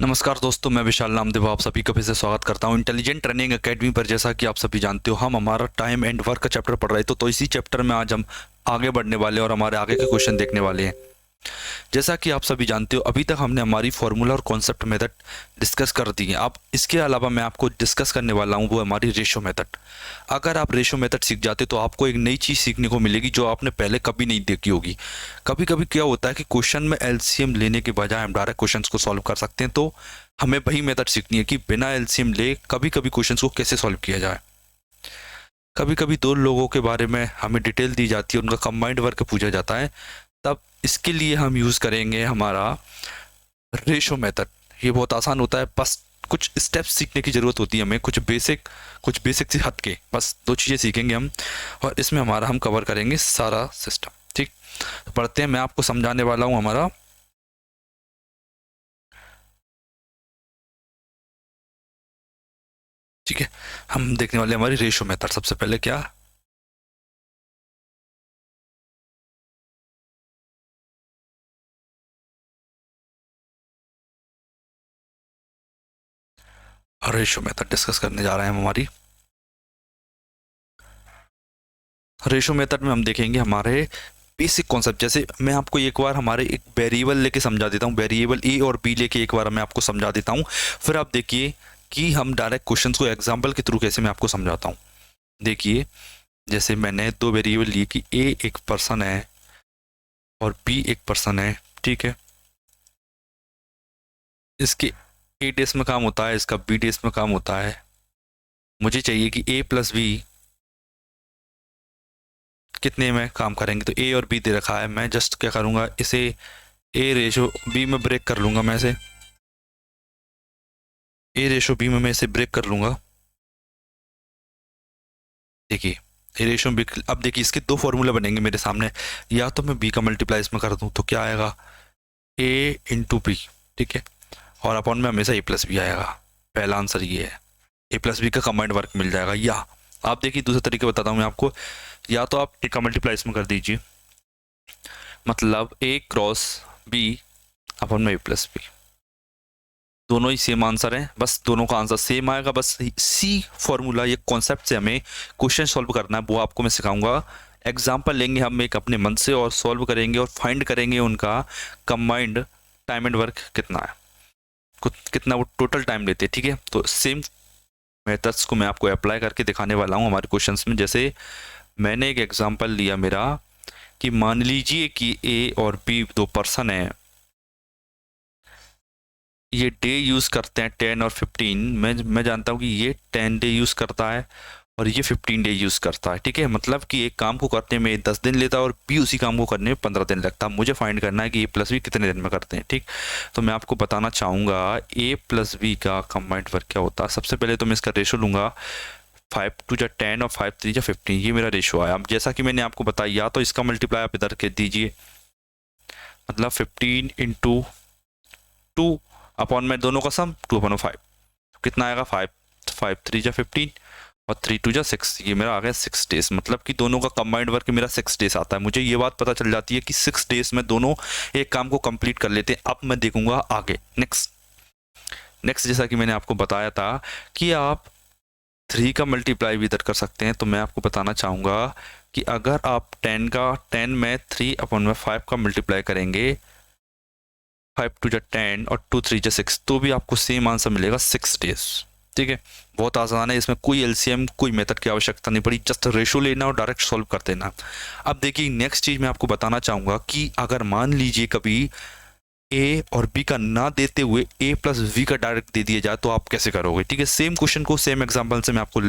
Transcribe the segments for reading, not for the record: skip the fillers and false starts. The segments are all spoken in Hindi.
नमस्कार दोस्तों, मैं विशाल नामदेव आप सभी का फिर से स्वागत करता हूं इंटेलिजेंट ट्रेनिंग एकेडमी पर। जैसा कि आप सभी जानते हो, हम हमारा टाइम एंड वर्क का चैप्टर पढ़ रहे थे, तो इसी चैप्टर में आज हम आगे बढ़ने वाले हैं और हमारे आगे के क्वेश्चन देखने वाले हैं। जैसा कि आप सभी जानते हो, अभी तक हमने हमारी फॉर्मूला और कॉन्सेप्ट मेथड डिस्कस कर दी है। अब इसके अलावा मैं आपको डिस्कस करने वाला हूँ वो हमारी रेशो मेथड। अगर आप रेशो मेथड सीख जाते तो आपको एक नई चीज़ सीखने को मिलेगी जो आपने पहले कभी नहीं देखी होगी। कभी कभी क्या होता है कि क्वेश्चन में एलसीएम लेने के बजाय हम डायरेक्ट क्वेश्चन को सॉल्व कर सकते हैं, तो हमें वही मेथड सीखनी है कि बिना एलसीएम ले कभी कभी क्वेश्चन को कैसे सॉल्व किया जाए। कभी कभी दो लोगों के बारे में हमें डिटेल दी जाती है, उनका कंबाइंड वर्क पूछा जाता है, तब इसके लिए हम यूज़ करेंगे हमारा रेशो मेथड। ये बहुत आसान होता है, बस कुछ स्टेप्स सीखने की ज़रूरत होती है हमें, कुछ बेसिक से हट के बस दो चीज़ें सीखेंगे हम, और इसमें हमारा हम कवर करेंगे सारा सिस्टम। ठीक, तो पढ़ते हैं। मैं आपको समझाने वाला हूँ हमारा ठीक है। हम देखने वाले हैं हमारी रेशो मेथड। सबसे पहले क्या रेशो मेथड डिस्कस करने जा रहे हैं हम। हमारी रेशो मेथड में हम देखेंगे हमारे बेसिक कॉन्सेप्ट। जैसे मैं आपको एक बार हमारे एक वेरिएबल लेके समझा देता हूँ, वेरिएबल ए और बी लेके एक बार मैं आपको समझा देता हूँ, फिर आप देखिए कि हम डायरेक्ट क्वेश्चंस को एग्जांपल के थ्रू कैसे मैं आपको समझाता हूँ। देखिए, जैसे मैंने दो वेरिएबल लिए कि ए एक पर्सन है और बी एक पर्सन है। ठीक है, इसके ए डेज में काम होता है, इसका बी डेज में काम होता है। मुझे चाहिए कि ए प्लस बी कितने में काम करेंगे, तो ए और बी दे रखा है। मैं जस्ट क्या करूँगा, इसे ए रेशो बी में ब्रेक कर लूँगा। मैं इसे ए रेशो बी में मैं इसे ब्रेक कर लूँगा। देखिए, ए रेशो बी। अब देखिए, इसके दो फॉर्मूला बनेंगे मेरे सामने। या तो मैं बी का मल्टीप्लाई इसमें कर दूँ तो क्या आएगा, ए इंटू बी। ठीक है, और अपॉन में हमेशा ए प्लस बी आएगा। पहला आंसर ये है, ए प्लस बी का कंबाइंड वर्क मिल जाएगा। या आप देखिए, दूसरा तरीका बताता हूँ मैं आपको। या तो आप ए का मल्टीप्लाई इसमें कर दीजिए, मतलब ए क्रॉस बी अपॉन में ए प्लस बी। दोनों ही सेम आंसर है, बस दोनों का आंसर सेम आएगा। बस सी फॉर्मूला, ये कॉन्सेप्ट से हमें क्वेश्चन सॉल्व करना है, वो आपको मैं सिखाऊंगा। एग्जाम्पल लेंगे हम एक अपने मन से और सॉल्व करेंगे और फाइंड करेंगे उनका कंबाइंड टाइम एंड वर्क कितना है, कितना वो टोटल टाइम लेते हैं। ठीक है, तो सेम मेथड्स को मैं आपको अप्लाई करके दिखाने वाला हूँ हमारे क्वेश्चंस में। जैसे मैंने एक एग्जांपल लिया मेरा कि मान लीजिए कि ए और बी दो पर्सन है, ये डे यूज़ करते हैं 10 और 15। मैं जानता हूँ कि ये 10 डे यूज़ करता है और ये 15 डे यूज़ करता है। ठीक है, मतलब कि एक काम को करने में 10 दिन लेता है और बी उसी काम को करने में 15 दिन लगता है। मुझे फाइंड करना है कि ए प्लस बी कितने दिन में करते हैं। ठीक, तो मैं आपको बताना चाहूँगा ए प्लस बी का कंबाइंड वर्क क्या होता है। सबसे पहले तो मैं इसका रेशो लूँगा, 5 टू जा 10 और 5 3 जा 15, ये मेरा रेशो आया। अब जैसा कि मैंने आपको बताया, या तो इसका मल्टीप्लाई आप इधर के दीजिए, मतलब 15 इंटू 2 अपॉन में दोनों का सम 2 अपॉन 5, कितना आएगा 5 5 3 जा 15 और 3 2 जा 6, ये मेरा आ गया 6 डेज। मतलब कि दोनों का कंबाइंड वर्क मेरा 6 डेज आता है। मुझे ये बात पता चल जाती है कि 6 डेज में दोनों एक काम को कंप्लीट कर लेते हैं। अब मैं देखूंगा आगे नेक्स्ट जैसा कि मैंने आपको बताया था कि आप 3 का मल्टीप्लाई भी इधर कर सकते हैं। तो मैं आपको बताना चाहूँगा कि अगर आप 10 में 3 अपॉन में 5 का मल्टीप्लाई करेंगे, 5 टू जा 10 और 2 3 जा 6, तो भी आपको सेम आंसर मिलेगा 6 डेज। ठीक है, बहुत आसान है, इसमें कोई एलसीएम कोई मेथड की आवश्यकता नहीं पड़ी, जस्ट रेशो लेना और डायरेक्ट सॉल्व कर देना। अब देखिए, नेक्स्ट चीज मैं आपको बताना चाहूंगा कि अगर मान लीजिए कभी ए और बी का ना देते हुए ए प्लस वी का डायरेक्ट दे दिया जाए तो आप कैसे करोगे। ठीक है, सेम क्वेश्चन को सेम एग्जाम्पल से मैं आपको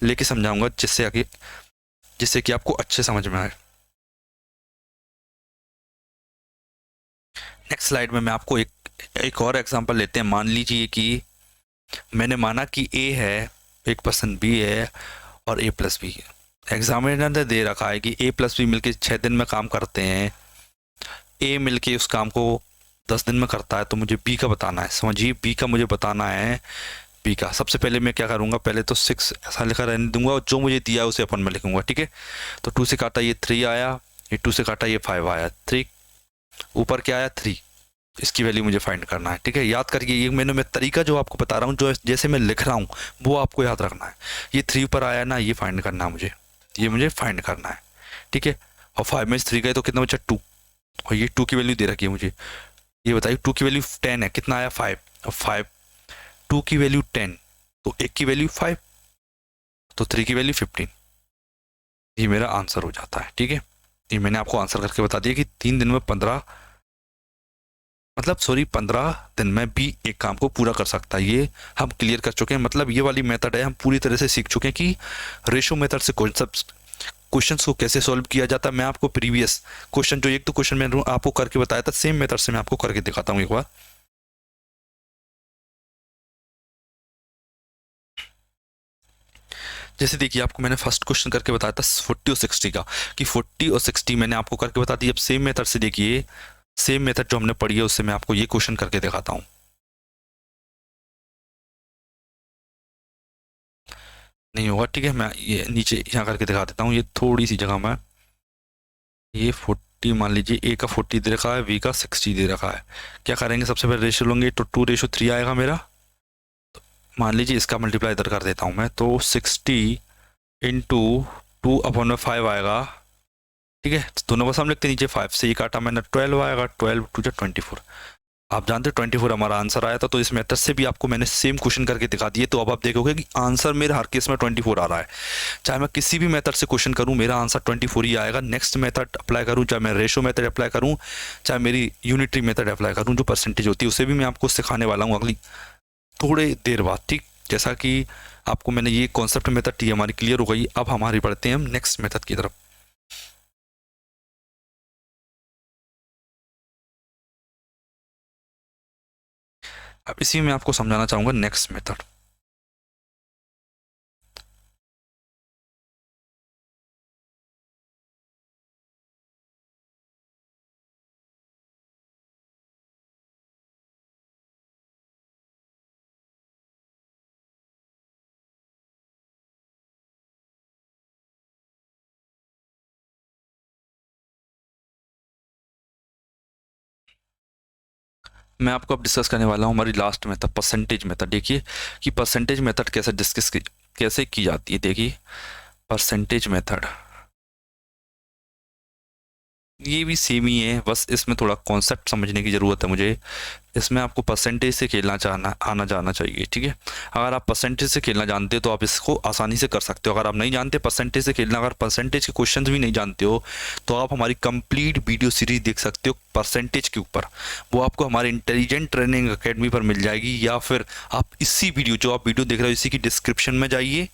लेके समझाऊंगा, जिससे कि आपको अच्छे समझ में आए। नेक्स्ट स्लाइड में मैं आपको एक और एग्जांपल लेते हैं। मान लीजिए कि मैंने माना कि ए है, एक पर्सन बी है और ए प्लस बी है। एग्जामिनर ने दे रखा है कि ए प्लस बी मिलके 6 दिन में काम करते हैं, ए मिलके उस काम को 10 दिन में करता है, तो मुझे बी का बताना है। समझिए, बी का मुझे बताना है। बी का सबसे पहले मैं क्या करूँगा, पहले तो 6 ऐसा लिखा रहने दूंगा और जो मुझे दिया है उसे अपन में लिखूंगा। ठीक है, तो 2 से काटा ये 3 आया, ये 2 से काटा ये 5 आया, 3 ऊपर क्या आया 3, इसकी वैल्यू मुझे फाइंड करना है, ठीक है। याद करिए, ये मैं तरीका जो आपको बता रहा हूँ, जो जैसे मैं लिख रहा हूँ वो आपको याद रखना है। ये 3 पर आया ना, ये फाइंड करना है मुझे, ये मुझे फाइंड करना है, ठीक है। और 5 में 3 गए तो कितना बचा 2, और ये 2 की वैल्यू दे रखी है मुझे। ये बताइए 2 की वैल्यू 10 है, कितना आया 5, और 5 2 की वैल्यू 10, तो 1 की वैल्यू 5, तो 3 की वैल्यू 15। ये मेरा आंसर हो जाता है, ठीक है। ये मैंने आपको आंसर करके बता दिया कि 3 दिन में 15, मतलब सॉरी 15 दिन में भी एक काम को पूरा कर सकता है। ये हम क्लियर कर चुके हैं, मतलब ये वाली मेथड है हम पूरी तरह से सीख चुके हैं कि रेशो मेथड से कॉन्सेप्ट क्वेश्चंस को कैसे सॉल्व किया जाता है। मैं आपको प्रीवियस क्वेश्चन जो एक तो क्वेश्चन मैंने आपको करके बताया था, सेम मेथड से मैं आपको करके दिखाता हूँ एक बार। जैसे देखिए, आपको मैंने फर्स्ट क्वेश्चन करके बताया था 40 और 60 का, कि 40 और 60 मैंने आपको करके बता दिया। अब सेम मेथड से देखिए, सेम मेथड जो हमने पढ़ी है उससे मैं आपको ये क्वेश्चन करके दिखाता हूँ। नहीं होगा, ठीक है, मैं ये नीचे यहाँ करके दिखा देता हूँ। ये थोड़ी सी जगह में, ये 40 मान लीजिए, ए का 40 दे रखा है, बी का 60 दे रखा है। क्या करेंगे, सबसे पहले रेशियो लेंगे, तो 2:3 आएगा मेरा। मान लीजिए इसका मल्टीप्लाई इधर कर देता हूँ मैं, तो 60 इंटू 2/5 आएगा, ठीक है। तो दोनों को हम लिखते नीचे, 5 से ये काटा मैंने, 12 आएगा, 12 2 24। आप जानते हैं 24 हमारा आंसर आया था। तो इस मेथड से भी आपको मैंने सेम क्वेश्चन करके दिखा दिए, तो अब आप देखोगे कि आंसर मेरा हर केस में 24 आ रहा है। चाहे मैं किसी भी मेथड से क्वेश्चन करूं, मेरा आंसर 24 ही आएगा। नेक्स्ट मेथड अप्लाई करूं, चाहे मैं रेशो मेथड अप्लाई करूं, चाहे मेरी यूनिटरी मेथड अप्लाई करूं, जो परसेंटेज होती है उसे भी मैं आपको सिखाने वाला हूँ अगली थोड़े देर बाद, ठीक। जैसा कि आपको मैंने ये कॉन्सेप्ट मेथड थी हमारी क्लियर हो गई। अब हमारी बढ़ते हैं हम नेक्स्ट मेथड की तरफ। अब इसी में आपको समझाना चाहूंगा नेक्स्ट मेथड। मैं आपको अब डिस्कस करने वाला हूँ हमारी लास्ट मेथड, परसेंटेज मेथड। देखिए कि परसेंटेज मेथड कैसे की जाती है। देखिए परसेंटेज मेथड ये भी सेम ही है, बस इसमें थोड़ा कॉन्सेप्ट समझने की ज़रूरत है मुझे। इसमें आपको परसेंटेज से खेलना आना जाना चाहिए, ठीक है। अगर आप परसेंटेज से खेलना जानते हो तो आप इसको आसानी से कर सकते हो। अगर आप नहीं जानते परसेंटेज से खेलना, अगर परसेंटेज के क्वेश्चन भी नहीं जानते हो, तो आप हमारी कंप्लीट वीडियो सीरीज देख सकते हो परसेंटेज के ऊपर। वो आपको हमारे इंटेलिजेंट ट्रेनिंग अकेडमी पर मिल जाएगी, या फिर आप इसी वीडियो जो आप वीडियो देख रहे हो इसी की डिस्क्रिप्शन में जाइए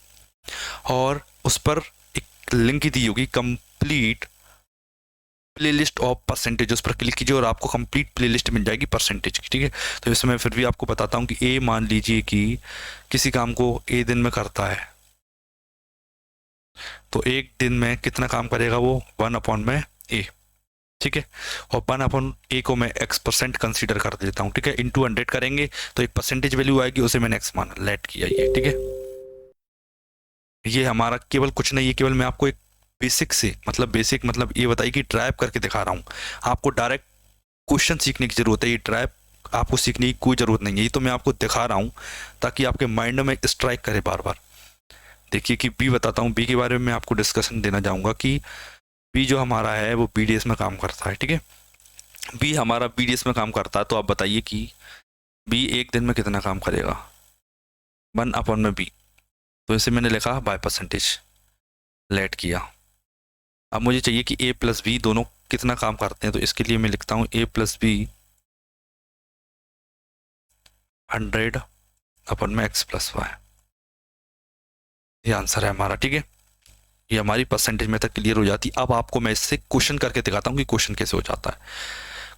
और उस पर एक लिंक दी होगी, कंप्लीट प्लेलिस्ट ऑफ परसेंटेज, उस पर क्लिक कीजिए और आपको कंप्लीट प्लेलिस्ट मिल जाएगी परसेंटेज की, ठीक है। तो इसमें फिर भी आपको बताता हूँ कि ए मान लीजिए कि किसी काम को ए दिन में करता है, तो एक दिन में कितना काम करेगा वो, 1/ए, ठीक है। और 1/ए को मैं x% कंसीडर कर देता हूँ, ठीक है। इंटू 100 करेंगे तो एक परसेंटेज वैल्यू आएगी, उसे मैंने x माना, लेट किया ये, ठीक है। ये हमारा केवल कुछ नहीं है, केवल मैं आपको एक बेसिक से, मतलब बेसिक मतलब ये बताइए कि ड्राइव करके दिखा रहा हूँ। आपको डायरेक्ट क्वेश्चन सीखने की जरूरत है, ये ड्राइव आपको सीखने की कोई ज़रूरत नहीं है। ये तो मैं आपको दिखा रहा हूँ ताकि आपके माइंड में स्ट्राइक करे बार बार। देखिए कि बी बताता हूँ, बी के बारे में मैं आपको डिस्कशन देना चाहूँगा कि बी जो हमारा है वो BDS में काम करता है, ठीक है। बी हमारा BDS में काम करता है, तो आप बताइए कि बी एक दिन में कितना काम करेगा, 1/B। तो इसे मैंने लिखा बाय परसेंटेज, लेट किया। अब मुझे चाहिए कि a प्लस बी दोनों कितना काम करते हैं, तो इसके लिए मैं लिखता हूँ a प्लस बी 100/x+y। ये आंसर है हमारा, ठीक है। ये हमारी परसेंटेज मेथड क्लियर हो जाती है। अब आपको मैं इससे क्वेश्चन करके दिखाता हूँ कि क्वेश्चन कैसे हो जाता है।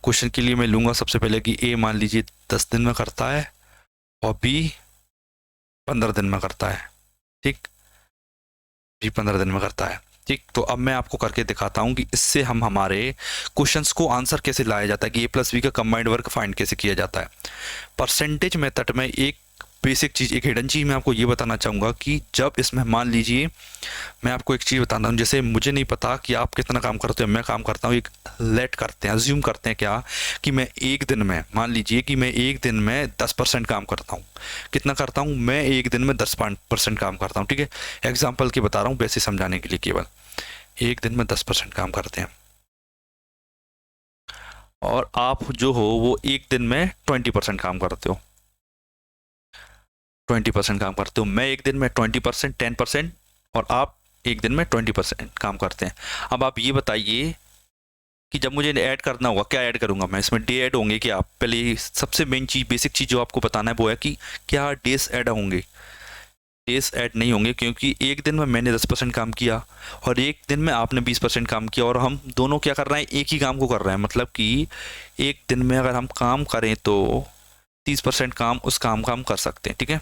क्वेश्चन के लिए मैं लूँगा सबसे पहले कि a मान लीजिए 10 दिन में करता है और b 15 दिन में करता है, ठीक। b 15 दिन में करता है, ठीक। तो अब मैं आपको करके दिखाता हूँ कि इससे हम हमारे क्वेश्चंस को आंसर कैसे लाया जाता है, कि a प्लस बी का कंबाइंड वर्क फाइंड कैसे किया जाता है। परसेंटेज मेथड में एक बेसिक चीज़, एक हिडन चीज़ मैं आपको ये बताना चाहूँगा कि जब इसमें मान लीजिए मैं आपको एक चीज़ बताता हूँ, जैसे मुझे नहीं पता कि आप कितना काम करते हो, मैं काम करता हूँ, एक लेट करते हैं, अज्यूम करते हैं क्या कि मैं एक दिन में, मान लीजिए कि मैं एक दिन में 10% काम करता हूँ। कितना करता हूँ मैं? एक दिन में 10% काम करता हूँ, ठीक है। एग्जाम्पल की बता रहा हूँ वैसे समझाने के लिए, केवल एक दिन में 10% काम करते हैं, और आप जो हो वो एक दिन में 20% काम करते हो, 20% काम करते हो। मैं एक दिन में 20%, 10%, और आप एक दिन में 20% काम करते हैं। अब आप ये बताइए कि जब मुझे ऐड करना होगा, क्या ऐड करूंगा मैं इसमें? डे ऐड होंगे क्या? पहले सबसे मेन चीज़, बेसिक चीज़ जो आपको बताना है वो है कि क्या डेज ऐड होंगे? डेज ऐड नहीं होंगे, क्योंकि एक दिन में मैंने 10% काम किया और एक दिन में आपने 20% काम किया, और हम दोनों क्या कर रहे हैं? एक ही काम को कर रहे हैं। मतलब कि एक दिन में अगर हम काम करें तो 30% काम उस काम का हम कर सकते हैं, ठीक है।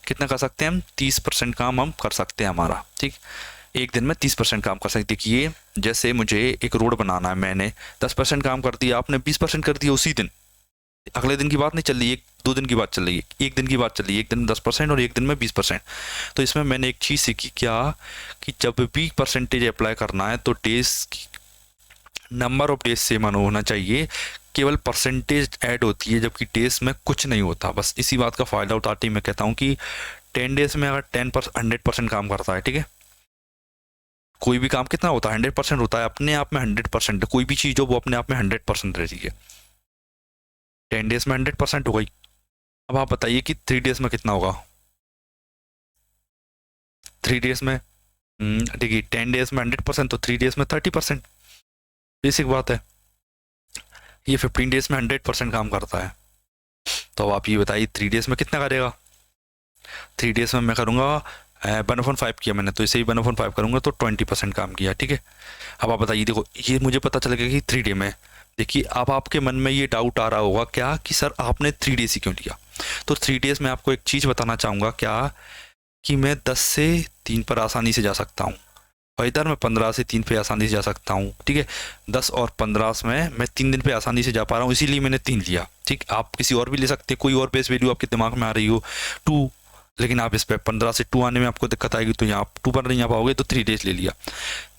कितना कर सकते हैं हम? 30% काम हम कर सकते हैं हमारा, ठीक। एक दिन में 30% काम कर सकते। देखिए, जैसे मुझे एक रोड बनाना है, मैंने 10% काम कर दिया, आपने 20% कर दिया उसी दिन। अगले दिन की बात नहीं चल रही, एक दो दिन की बात चल रही है, एक दिन की बात चल रही है। एक दिन में 10% और एक दिन में 20%। तो इसमें मैंने एक चीज़ सीखी क्या, कि जब भी परसेंटेज अप्लाई करना है तो डेज की, नंबर ऑफ डेज सेम होना चाहिए, केवल परसेंटेज ऐड होती है जबकि डेज में कुछ नहीं होता। बस इसी बात का फ़ायदा उठाते ही मैं कहता हूँ कि 10 डेज में अगर 100% काम करता है, ठीक है, कोई भी काम कितना होता है? 100% होता है, अपने आप में 100%। कोई भी चीज़ हो वो अपने आप में 100% रहती है। 10 डेज में 100% हो गई। अब आप बताइए कि 3 डेज में कितना होगा? 3 डेज में, देखिए 10 डेज में 100% तो 3 डेज में 30%। बेसिक बात है। ये 15 डेज में 100% काम करता है, तो अब आप ये बताइए 3 डेज में कितना करेगा? 3 डेज में मैं करूँगा 1/5 किया मैंने, तो इसे ही 1/5 करूँगा तो 20% काम किया, ठीक है। अब आप बताइए, देखो ये मुझे पता चल गया कि 3 डे में। देखिए अब आपके मन में ये डाउट आ रहा होगा क्या कि सर आपने 3 डेज ही क्यों लिया? तो 3 डेज में आपको एक चीज़ बताना चाहूँगा क्या, कि मैं 10 से 3 पर आसानी से जा सकता हूँ, और इधर मैं 15 से 3 पे आसानी से जा सकता हूँ, ठीक है। 10 और 15 में मैं 3 दिन पे आसानी से जा पा रहा हूँ, इसीलिए मैंने 3 लिया, ठीक। आप किसी और भी ले सकते हैं, कोई और बेस वैल्यू आपके दिमाग में आ रही हो 2, लेकिन आप इस पे 15 से 2 आने में आपको दिक्कत आएगी, तो यहाँ आप 2 पर नहीं आ पाओगे, तो 3 डेज ले लिया।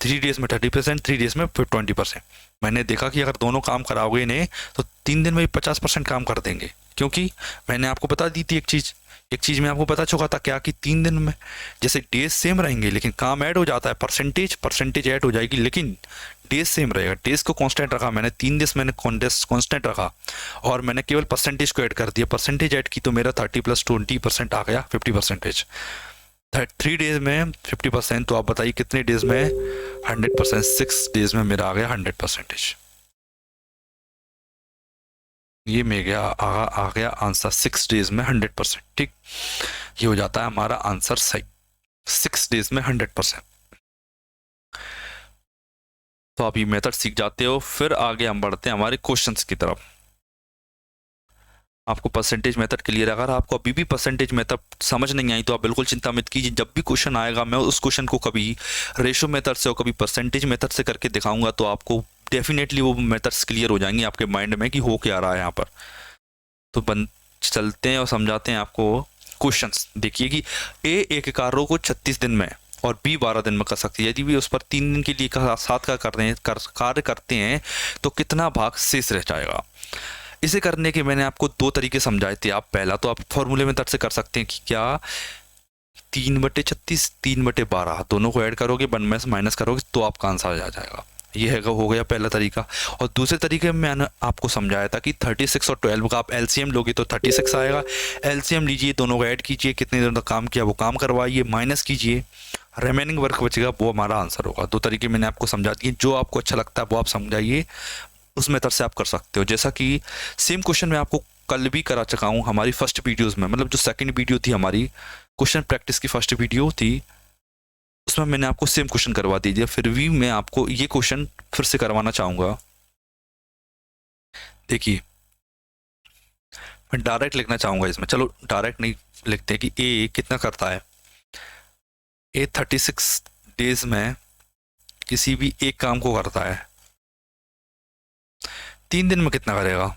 3 डेज में 30%, 3 डेज में फिर 20%। मैंने देखा कि अगर दोनों काम कराओगे इन्हें तो 3 दिन में भी 50% काम कर देंगे, क्योंकि मैंने आपको बता दी थी एक चीज़ मैं आपको बता चुका था क्या, कि 3 दिन में जैसे डेज सेम रहेंगे लेकिन काम ऐड हो जाता है, परसेंटेज ऐड हो जाएगी, लेकिन डेज सेम रहेगा। डेज को कांस्टेंट रखा मैंने, 3 डेज मैंने कांस्टेंट रखा, और मैंने केवल परसेंटेज को ऐड कर दिया। परसेंटेज ऐड की तो मेरा 30 + 20% आ गया, 50%। 3 डेज में 50%, तो आप बताइए कितने डेज में? 100%। 6 डेज में मेरा आ गया 100%। ये में गया आ गया आंसर 6 डेज में 100%, ठीक। ये हो जाता है हमारा आंसर सही, 6 डेज में 100%। तो आप ये मेथड सीख जाते हो, फिर आगे हम बढ़ते हैं हमारे क्वेश्चंस की तरफ। आपको परसेंटेज मेथड क्लियर है? अगर आपको अभी भी परसेंटेज मेथड समझ नहीं आई तो आप बिल्कुल चिंता मत कीजिए, जब भी क्वेश्चन आएगा मैं उस क्वेश्चन को कभी रेशो मेथड से और कभी परसेंटेज मेथड से करके दिखाऊंगा, तो आपको डेफिनेटली वो मेथड्स क्लियर हो जाएंगे आपके माइंड में कि हो क्या रहा है यहाँ पर। तो बन चलते हैं और समझाते हैं आपको क्वेश्चंस। देखिए कि ए एक कार्य को 36 दिन में और बी 12 दिन में कर सकती है। यदि भी उस पर 3 दिन के लिए साथ का कर रहे हैं कार्य करते हैं तो कितना भाग शेष रह जाएगा? इसे करने के मैंने आपको 2 तरीके समझाए थे। आप पहला तो आप फॉर्मूले में तट से कर सकते हैं कि क्या 3/36 3/12 दोनों को ऐड करोगे, 1 में से माइनस करोगे तो आपका आंसर आ जाएगा। ये है हो गया पहला तरीका। और दूसरे तरीके में मैंने आपको समझाया था कि 36 और 12 का आप एलसीएम लोगे तो 36 आएगा। एलसीएम लीजिए, दोनों को ऐड कीजिए, कितने दिनों तक काम किया वो काम करवाइए, माइनस कीजिए, रिमेनिंग वर्क बचेगा, वो हमारा आंसर होगा। 2 तरीके मैंने आपको समझा दिए, जो आपको अच्छा लगता है वो आप समझाइए, उस मेथड से आप कर सकते हो। जैसा कि सेम क्वेश्चन मैं आपको कल भी करा चुका हूँ हमारी फर्स्ट वीडियोस में, मतलब जो सेकंड वीडियो थी हमारी क्वेश्चन प्रैक्टिस की फर्स्ट वीडियो थी, उसमें मैंने आपको सेम क्वेश्चन करवा दीजिए। फिर भी मैं आपको ये क्वेश्चन फिर से करवाना चाहूँगा। देखिए मैं डायरेक्ट लिखना चाहूँगा इसमें, चलो डायरेक्ट नहीं लिखते कि ए कितना करता है। ए 36 डेज में किसी भी एक काम को करता है, 3 दिन में कितना करेगा?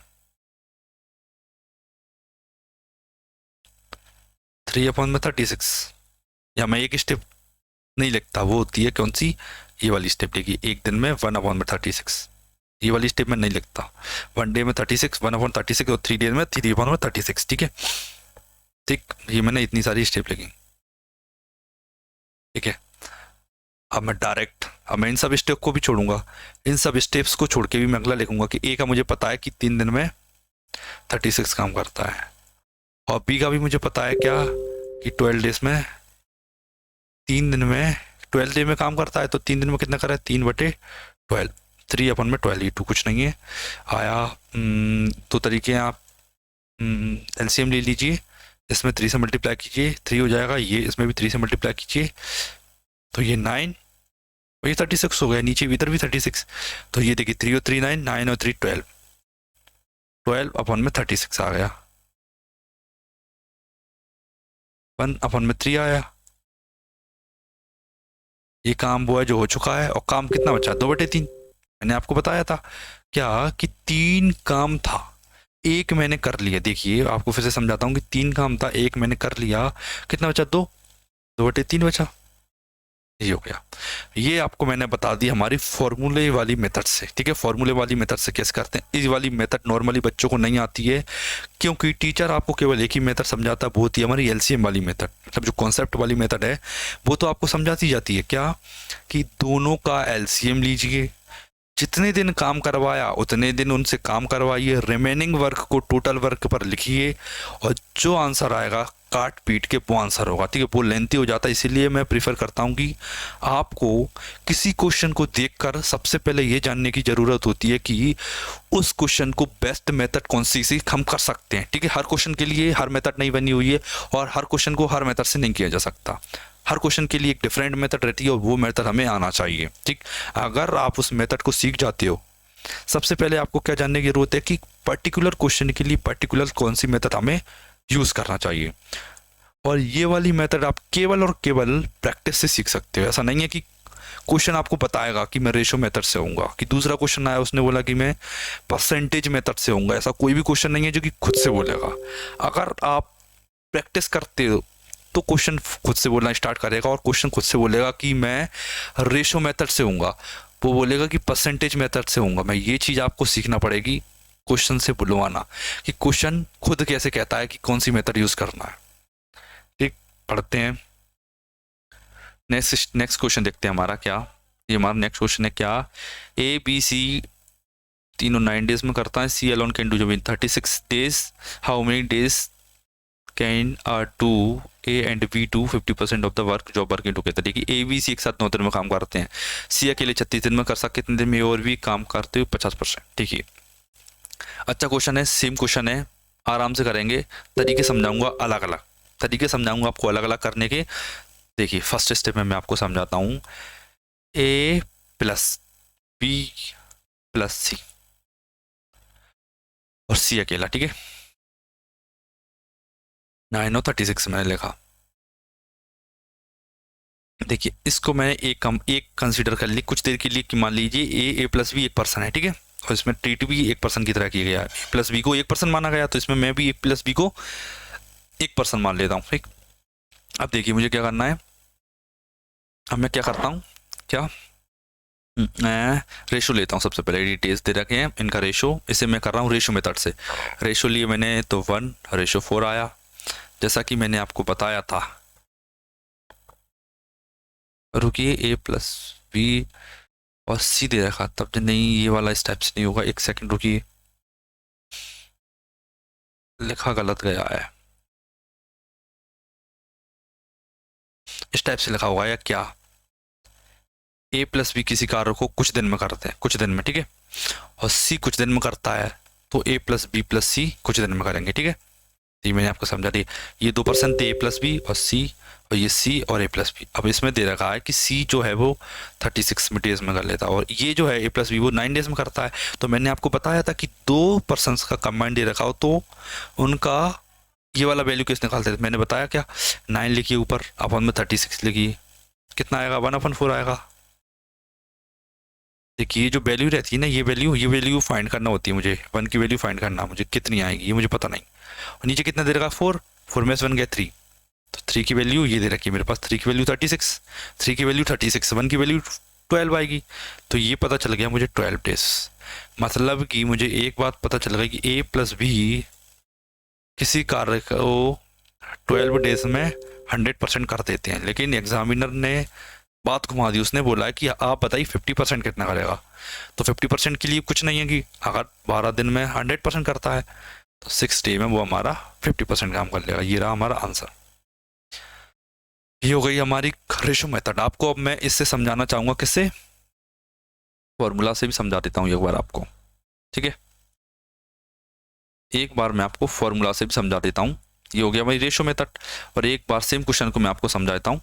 3/36। या मैं एक स्टेप नहीं लिखता, वो होती है कौन सी, ये वाली स्टेप लिखी, एक दिन में 1/36। ये वाली स्टेप में नहीं लिखता, 1 डे में 36, 1/36 और 3 डेज में 3/36। ठीक है, ठीक, ये मैंने इतनी सारी स्टेप लिखी। ठीक है, अब मैं इन सब स्टेप को भी छोड़ूंगा, इन सब स्टेप्स को छोड़ के भी मैं अगला लिखूंगा कि ए का मुझे पता है कि 3 दिन में 36 काम करता है, और बी का भी मुझे पता है क्या, कि 12 डेज में 3 दिन में 12 डे में काम करता है, तो 3 दिन में कितना करा है, 3/12, 3/12, ये टू कुछ नहीं है आया। दो तरीके हैं, आप एलसीएम ले लीजिए, इसमें 3 से मल्टीप्लाई कीजिए, 3 हो जाएगा, ये इसमें भी 3 से मल्टीप्लाई कीजिए, तो ये 9 और ये 36 हो गया, नीचे इधर भी 36, तो ये देखिए 3 और 3 9, 9 और 3 12, 12/36 आ गया, 1/3 आया। ये काम वो है जो हो चुका है, और काम कितना बचा, 2/3। मैंने आपको बताया था क्या कि 3 काम था, एक मैंने कर लिया। देखिए आपको फिर से समझाता हूँ कि 3 काम था, एक मैंने कर लिया, कितना बचा, 2/3 बचा, ये हो गया। ये आपको मैंने बता दी हमारी फॉर्मूले वाली मेथड से। ठीक है, फॉर्मूले वाली मेथड से कैसे करते हैं, इस वाली मेथड नॉर्मली बच्चों को नहीं आती है, क्योंकि टीचर आपको केवल एक ही मेथड समझाता है, वो होती है हमारी एलसीएम वाली मेथड, मतलब जो कॉन्सेप्ट वाली मेथड है वो तो आपको समझाती जाती है क्या, कि दोनों का एलसीएम लीजिए, जितने दिन काम करवाया उतने दिन उनसे काम करवाइए, रिमेनिंग वर्क को टोटल वर्क पर लिखिए, और जो आंसर आएगा काट पीट के वो आंसर होगा। ठीक है, वो लेंथी हो जाता है, इसीलिए मैं प्रीफर करता हूँ कि आपको किसी क्वेश्चन को देखकर सबसे पहले ये जानने की ज़रूरत होती है कि उस क्वेश्चन को बेस्ट मेथड कौन सी हम कर सकते हैं। ठीक है, हर क्वेश्चन के लिए हर मेथड नहीं बनी हुई है, और हर क्वेश्चन को हर मेथड से नहीं किया जा सकता, हर क्वेश्चन के लिए एक डिफरेंट मेथड रहती है, और वो मेथड हमें आना चाहिए। ठीक, अगर आप उस मेथड को सीख जाते हो, सबसे पहले आपको क्या जानने की जरूरत है कि पर्टिकुलर क्वेश्चन के लिए पर्टिकुलर कौन सी मेथड हमें यूज करना चाहिए, और ये वाली मेथड आप केवल और केवल प्रैक्टिस से सीख सकते हो। ऐसा नहीं है कि क्वेश्चन आपको बताएगा कि मैं रेशो मेथड से होऊंगा, कि दूसरा क्वेश्चन आया उसने बोला कि मैं परसेंटेज मेथड से होऊंगा, ऐसा कोई भी क्वेश्चन नहीं है जो कि खुद से बोलेगा। अगर आप प्रैक्टिस करते हो तो क्वेश्चन खुद से बोलना स्टार्ट करेगा, और क्वेश्चन खुद से बोलेगा कि मैं रेशो मेथड से होऊंगा, वो बोलेगा कि परसेंटेज मेथड से होऊंगा। मैं ये चीज़ आपको सीखना पड़ेगी, क्वेश्चन से बुलवाना, कि क्वेश्चन खुद कैसे कहता है कि कौन सी मेथड यूज करना है। ठीक, पढ़ते हैं, नेक्स्ट क्वेश्चन देखते हैं हमारा क्या। ये हमारा नेक्स्ट क्वेश्चन है क्या, ए बी सी तीनों 9 डेज में करता है, सी alone can do job in 36 days, how many days can do A and B to 50% of the work job working together. देखिए ए बी सी एक साथ 9 दिन में काम करते हैं, सी अकेले 36 दिन में कर सकते, कितने दिन में, और भी काम करते हुए 50%। ठीक है, अच्छा क्वेश्चन है, सेम क्वेश्चन है, आराम से करेंगे, तरीके समझाऊंगा, अलग अलग तरीके समझाऊंगा आपको अलग अलग करने के। देखिए फर्स्ट स्टेप में मैं आपको समझाता हूँ, ए प्लस बी प्लस सी, और सी अकेला। ठीक है, 9 और 36 मैंने लिखा। देखिए इसको मैंने एक कंसीडर कर ली कुछ देर के लिए, कि मान लीजिए ए प्लस बी एक पर्सन है। ठीक है, और इसमें ट्रीट भी एक पर्सन की तरह किया गया है, ए प्लस बी को एक पर्सन माना गया, तो इसमें मैं भी ए प्लस बी को एक पर्सन मान लेता हूँ। ठीक, अब देखिए मुझे क्या करना है, अब मैं क्या करता हूँ, क्या मैं रेशो लेता हूँ। सबसे पहले डिटेल्स दे रखे हैं इनका रेशो, इसे मैं कर रहा हूँ रेशो मेथड से। रेशो लिए मैंने तो 1:4 आया, जैसा कि मैंने आपको बताया था। रुकिए, ए प्लस बी और सी दे रखा, तब नहीं ये वाला स्टेप्स नहीं होगा, एक सेकंड रुकिए, लिखा गलत गया है, इस टाइप से लिखा होगा या क्या, ए प्लस बी किसी कार्य को कुछ दिन में करते हैं, कुछ दिन में। ठीक है, और सी कुछ दिन में करता है, तो ए प्लस बी प्लस सी कुछ दिन में करेंगे। ठीक है, ये मैंने आपको समझा दी, ये 2% थे, ए प्लस बी और सी, और ये सी और ए प्लस बी। अब इसमें दे रखा है कि सी जो है वो 36 डेज में कर लेता है, और ये जो है ए प्लस बी वो 9 डेज में करता है। तो मैंने आपको बताया था कि 2 पर्सनस का कंबाइंड दे रखा हो तो उनका ये वाला वैल्यू किस निकालते थे, मैंने बताया क्या, 9 लिखिए ऊपर, अपन में 36 लिखिए, कितना आएगा, 1/4 आएगा। देखिए ये जो वैल्यू रहती है ना, ये वैल्यू फाइंड करना होती है मुझे, 1 की वैल्यू फाइंड करना, मुझे कितनी आएगी ये मुझे पता नहीं। और नीचे कितना दे रखा, 4 में से 1 गया 3, 3 की वैल्यू ये दे रखी है मेरे पास, 3 की वैल्यू 36, 3 की वैल्यू 36, 1 की वैल्यू 12 आएगी। तो ये पता चल गया मुझे 12 डेज। मतलब कि मुझे एक बात पता चल गई कि ए प्लस बी किसी कार्य को 12 डेज में 100% कर देते हैं, लेकिन एग्जामिनर ने बात घुमा दी, उसने बोला है कि आप बताइए 50% कितना करेगा। तो 50% के लिए कुछ नहीं है कि अगर 12 दिन में 100% करता है तो 6 डे में वो हमारा 50% काम कर लेगा। ये रहा हमारा आंसर। ये हो गई हमारी रेशो मेथड। आपको अब मैं इससे समझाना चाहूंगा, किससे, फॉर्मूला से भी समझा देता हूँ एक बार आपको, ठीक है। एक बार मैं आपको फॉर्मूला से भी समझा देता हूँ। ये हो गया हमारी रेशो मेथड। और एक बार सेम क्वेश्चन को मैं आपको समझा देता हूँ।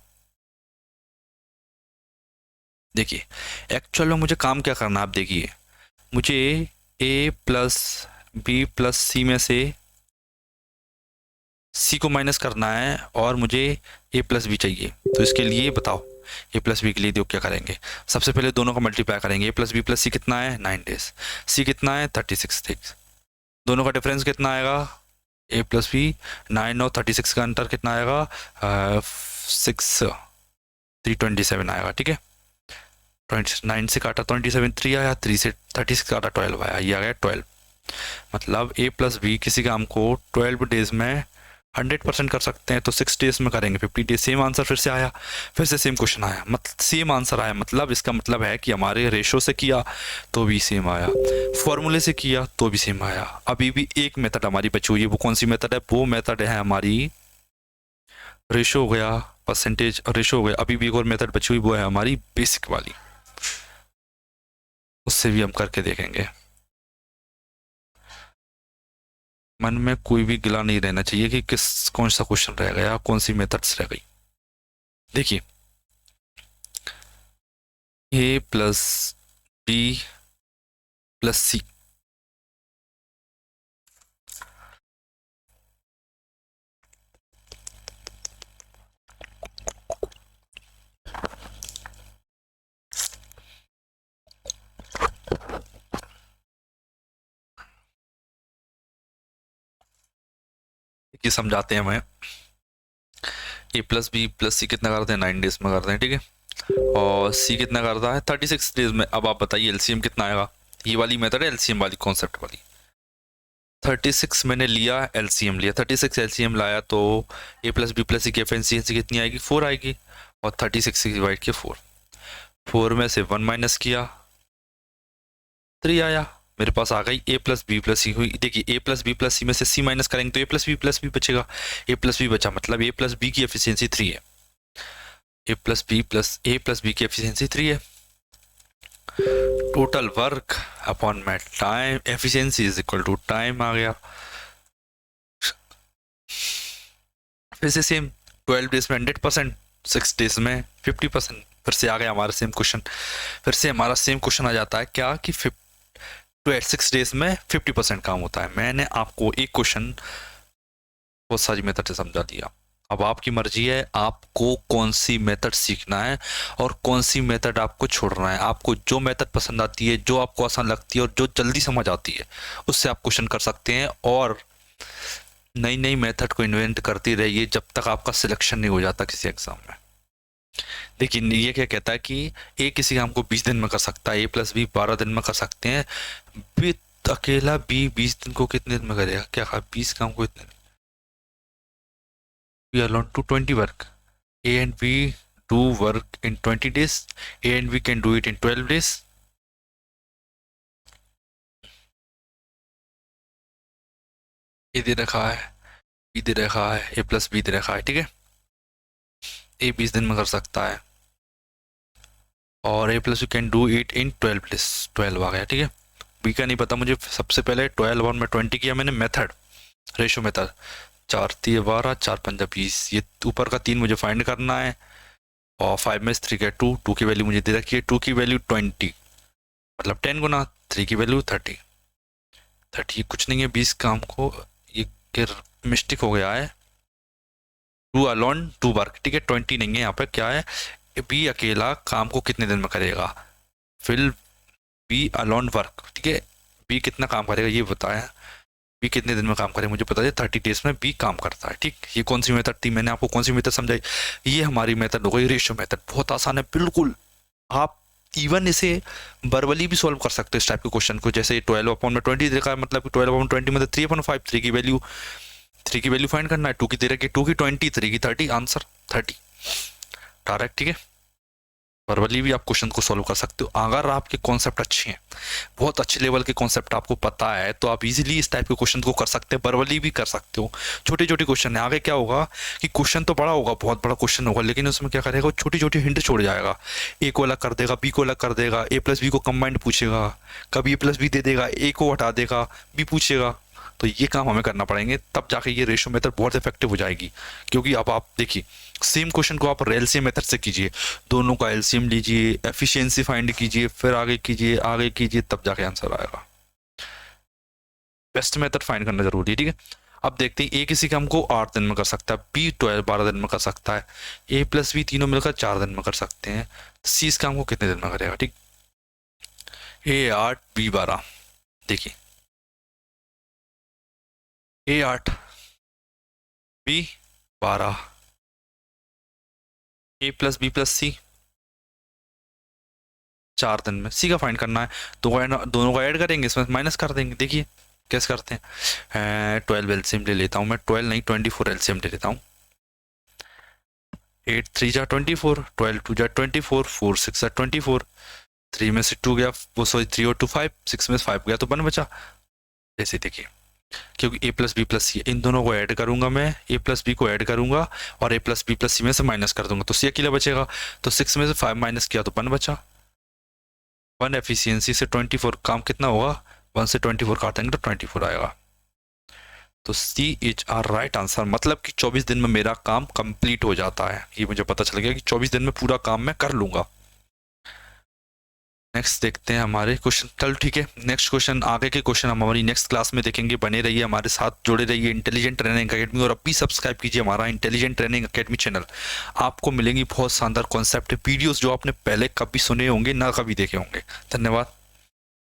देखिए एक्चुअल में मुझे काम क्या करना है, आप देखिए, मुझे ए प्लस बी प्लस सी में से सी को माइनस करना है और मुझे ए प्लस बी चाहिए। तो इसके लिए बताओ, ए प्लस बी के लिए क्या करेंगे, सबसे पहले दोनों का मल्टीप्लाई करेंगे। ए प्लस सी कितना है 9 डेज, सी कितना है 36 डेज, दोनों का डिफरेंस कितना आएगा, ए प्लस बी 9 और 36 का अंतर कितना आएगा 6 327 आएगा, ठीक है। 9 से काटा 27 3 आया, 3 से 36 काटा 12 आया, ये आ गया 12। मतलब ए प्लस बी किसी काम को 12 डेज में 100% कर सकते हैं, तो 6 डेज में करेंगे 50 डेज। सेम आंसर फिर से आया, फिर से सेम क्वेश्चन आया, मतलब सेम आंसर आया। मतलब इसका मतलब है कि हमारे रेशो से किया तो भी सेम आया, फॉर्मूले से किया तो भी सेम आया। अभी भी एक मेथड हमारी बची हुई है, वो कौन सी मेथड है, वो मेथड है हमारी रेशो हो गया, परसेंटेज रेशो हो गया। अभी भी एक और मेथड बची हुई, वो है हमारी बेसिक वाली, उससे भी हम करके देखेंगे। मन में कोई भी गिला नहीं रहना चाहिए कि कौन सा क्वेश्चन रह गया, कौन सी मेथड्स रह गई। देखिए ए प्लस बी प्लस सी, ये समझाते हैं हमें। ए प्लस बी प्लस सी कितना करते हैं 9 डेज में करते हैं, ठीक है। और सी कितना करता है 36 डेज में। अब आप बताइए एलसीएम कितना आएगा, ये वाली मेथड है एलसीएम वाली, कॉन्सेप्ट वाली। 36 मैंने लिया, एलसीएम लिया, 36 एलसीएम लाया, तो ए प्लस बी प्लस सी की एफिशिएंसी कितनी आएगी 4 आएगी, और 36 से डिवाइड किया 4 में से 1 माइनस किया 3 आया, मेरे पास आ गई ए प्लस बी प्लस सी हुई। देखिए ए प्लस बी प्लस सी में से सी माइनस करेंगे तो ए प्लस बी बचेगा, ए प्लस बी बचा, मतलब ए प्लस बी की एफिशिएंसी 3 है, ए प्लस बी की एफिशिएंसी 3 है। टोटल वर्क अपॉन में time, efficiency is equal to time आ गया। फिर से सेम 12 डेज में 100%, 6 डेज में 50%, फिर से आ गया हमारा सेम क्वेश्चन। फिर से हमारा सेम क्वेश्चन आ जाता है क्या कि 6 डेज में 50% काम होता है। मैंने आपको एक क्वेश्चन बहुत सारी मेथड से समझा दिया। अब आपकी मर्जी है आपको कौन सी मेथड सीखना है और कौन सी मेथड आपको छोड़ना है। आपको जो मेथड पसंद आती है, जो आपको आसान लगती है और जो जल्दी समझ आती है, उससे आप क्वेश्चन कर सकते हैं। और नई नई मेथड को इन्वेंट करती रहिए जब तक आपका सिलेक्शन नहीं हो जाता किसी एग्जाम में। लेकिन ये क्या कहता है कि ए किसी काम को 20 दिन में कर सकता है, ए प्लस बी 12 दिन में कर सकते हैं, बी अकेला बी 20 दिन को कितने दिन में करेगा, क्या कहा 20 काम को इतने, we are learn to 20 work, a and b do work in 20 days, a and b can do it in 12 days। ए दे रखा है, बी दे रखा है, ए प्लस बी दे रखा है, ठीक है। ए 20 दिन में कर सकता है और A plus you can do it in 12 days, 12 आ गया, ठीक है। बी का नहीं पता मुझे, सबसे पहले 12 और में 20 किया मैंने मेथड, रेशो मेथड, 4 3 12 4 5 20, ये ऊपर का 3 मुझे फाइंड करना है, और 5 में 3 का 2, 2 की वैल्यू मुझे दे रखी है, 2 की वैल्यू 20, मतलब 10 गुना, 3 की वैल्यू 30 कुछ नहीं है 20 काम को, ये मिस्टेक हो गया है, 2 अलोन 2 वर्क, ठीक है। 20 नहीं है यहाँ पे, क्या है, बी अकेला काम को कितने दिन में करेगा, फिर बी अलोन वर्क, ठीक है, बी कितना काम करेगा ये बताया, बी कितने दिन में काम करे मुझे पता है, 30 डेज में बी काम करता है। ठीक, ये कौन सी मेथड थी, मैंने आपको कौन सी मेथड समझाई, ये हमारी मेथड हो गई रेशियो मेथड। बहुत आसान है बिल्कुल, आप इवन इसे वर्बली भी सॉल्व कर सकते हो इस टाइप के क्वेश्चन को। जैसे 12/20 देखा है, मतलब 12/20 मतलब 3/5, 3 की वैल्यू फाइंड करना है, 2 की दे रखी, 2 की 20, 3 की 30, आंसर 30 डायरेक्ट। ठीक है, वर्बली भी आप क्वेश्चन को सॉल्व कर सकते हो अगर आपके कॉन्सेप्ट अच्छे हैं, बहुत अच्छे लेवल के कॉन्सेप्ट आपको पता है, तो आप इजीली इस टाइप के क्वेश्चन को कर सकते हैं, वर्बली भी कर सकते हो। छोटे छोटे क्वेश्चन है, आगे क्या होगा कि क्वेश्चन तो बड़ा होगा, बहुत बड़ा क्वेश्चन होगा, लेकिन उसमें क्या करेगा, छोटी छोटी हिंट छोड़ जाएगा, ए को अलग कर देगा, बी को अलग कर देगा, ए प्लस बी को कंबाइंड पूछेगा, कभी ए प्लस बी दे देगा, ए को हटा देगा, बी पूछेगा। तो ये काम हमें करना पड़ेंगे, तब जाके ये रेशियो मेथड बहुत इफेक्टिव हो जाएगी। क्योंकि अब आप देखिए, सेम क्वेश्चन को आप एलसीएम मेथड से कीजिए, दोनों का एलसीएम लीजिए, एफिशिएंसी फाइंड कीजिए, फिर आगे कीजिए, तब जाके आंसर आएगा। बेस्ट मेथड फाइंड करना जरूरी है। ठीक है, अब देखते हैं, ए किसी काम को 8 दिन में कर सकता है, बी 12 दिन में कर सकता है, ए प्लस बी तीनों मिलकर 4 दिन में कर सकते हैं, सी इस काम को कितने दिन में करेगा। ठीक, ए 8 बी 12, देखिए ए 8 बी 12, ए प्लस बी प्लस सी 4 दिन में, सी का फाइंड करना है, दोनों को ऐड करेंगे, इसमें माइनस कर देंगे। देखिए कैसे करते हैं, 12 एलसीएम ले लेता हूँ मैं, 12 नहीं 24 एलसीएम ले लेता हूँ। 8 3 जा 24, 12 2 जा 24, 4 6 जा 24, 3 में से 2 गया, वो सॉरी 3 और 2 5, 6 में से 5 गया तो 1 बचा। जैसे देखिए, क्योंकि ए प्लस बी प्लस सी, इन दोनों को ऐड करूंगा मैं, ए प्लस बी को ऐड करूंगा और ए प्लस बी प्लस सी में से माइनस कर दूंगा, तो सी अकेला बचेगा। तो 6 में से 5 माइनस किया तो 1 बचा। 1 एफिशिएंसी से 24 काम कितना होगा, 1 से 24 काटेंगे तो 24 आएगा। तो सी इज आर राइट आंसर, मतलब कि 24 दिन में मेरा काम कंप्लीट हो जाता है। ये मुझे पता चल गया कि 24 दिन में पूरा काम मैं कर लूंगा। नेक्स्ट देखते हैं हमारे क्वेश्चन। चल ठीक है, नेक्स्ट क्वेश्चन, आगे के क्वेश्चन हम हमारी नेक्स्ट क्लास में देखेंगे। बने रहिए हमारे साथ, जुड़े रहिए इंटेलिजेंट ट्रेनिंग अकेडमी, और अभी सब्सक्राइब कीजिए हमारा इंटेलिजेंट ट्रेनिंग अकेडमी चैनल। आपको मिलेंगी बहुत शानदार कॉन्सेप्ट वीडियोस जो आपने पहले कभी सुने होंगे ना कभी देखे होंगे। धन्यवाद।